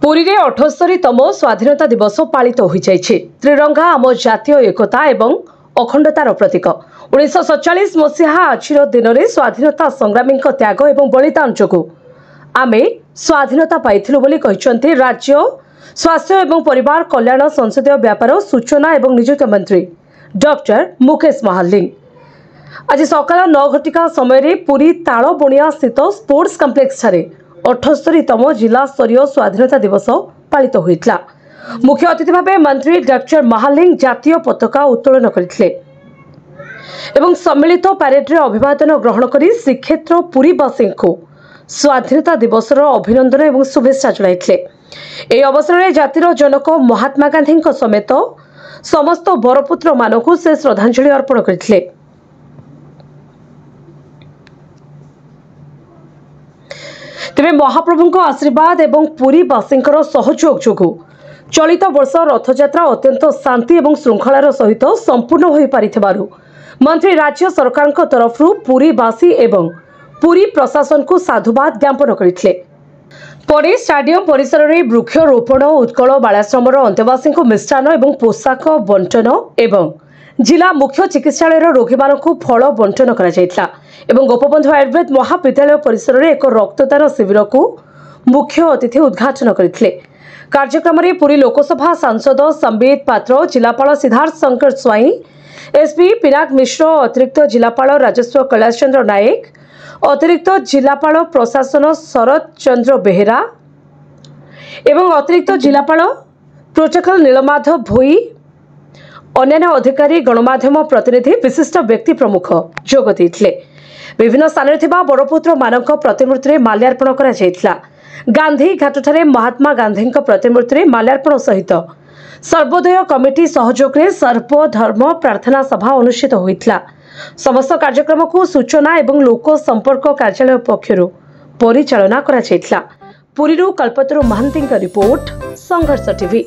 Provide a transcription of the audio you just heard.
पुरी रे 78तम स्वाधीनता दिवस पालित हो जाइछे। त्रिरंगा आम जातीय एकता एवं अखंडतार प्रतीक। 1947 मसीहा आजिर दिन में स्वाधीनता संग्रामी त्याग एवं बलिदान जोगु आमे स्वाधीनता पाइथिलु बोली कहिसंती राज्य स्वास्थ्य एवं परिवार कल्याण संसदीय व्यापार सूचना एवं नियुक्ति मंत्री डॉक्टर मुकेश महालिंग आज सकाल 9 घटिका समय पुरी तालबणिया स्थित स्पोर्ट्स कम्प्लेक्स 78तम जिला स्तरीय स्वाधीनता दिवस पालित होइतला। मुख्य अतिथि भाव मंत्री डॉक्टर महालिंग जातीय पताका उत्तोलन करथिले एवं सम्मिलित परेड रे अभिवादन ग्रहण करी श्रीक्षेत्र पुरीवासी को स्वाधीनता दिवस अभिनंदन एवं शुभेच्छा जणाइथिले। एही अवसर में जातिर जनक महात्मा गांधी समेत समस्त बरपुत्र मानकु से श्रद्धांजलि अर्पण करथिले। तेरे महाप्रभु आशीर्वाद एवं पुरीवासी सहयोग जोगु चलित वर्ष रथयात्रा अत्यंत शांति एवं श्रृंखलार सहित संपूर्ण हो पारिथिबारु मंत्री राज्य सरकार तरफ पुरीवासी एवं पुरी प्रशासन को साधुवाद ज्ञापन करथिले। परे स्टाडियम परिसर में वृक्षरोपण उत्कल बालाश्रम अंतेवासी को मिष्टान एवं पोशाक बंटन एवं जिला मुख्य चिकित्सालय रोगी मानक फल बंटन करा एवं गोपबंधु आयुर्वेद महाविद्यालय परिसर में एक रक्तदान शिविर को मुख्य अतिथि उद्घाटन करथिले। कार्यक्रम में पुरी लोकसभा सांसद संबित पात्र, जिलापाल सिद्धार्थ शंकर स्वाई, एसपी पिनाक मिश्र, अतिरिक्त जिलापाल राजस्व कैलाश चंद्र नायक, अतिरिक्त जिलापाल प्रशासन शरद चंद्र बेहेरा एवं अतिरिक्त जिलापाल प्रोटोकॉल नीलमाधव भोई, अन्य अधिकारी, गणमाध्यम प्रतिनिधि, विशिष्ट व्यक्ति प्रमुख जोग देथिले। विभिन्न स्थान में बड़पुत्र मानक प्रतिमूर्ति माल्यार्पण करा जायथिला। गांधी घाटठारे महात्मा गांधी प्रतिमूर्ति माल्यार्पण सहित सर्वोदय कमिटी सहयोग में सर्वधर्म प्रार्थना सभा अनुष्ठित होइथिला। समस्त कार्यक्रम को सूचना एवं लोक संपर्क कार्यालय पक्षरु परिचालना करा जायथिला। पुरीरू कल्पतरु महांती रिपोर्ट, संघर्ष टीवी।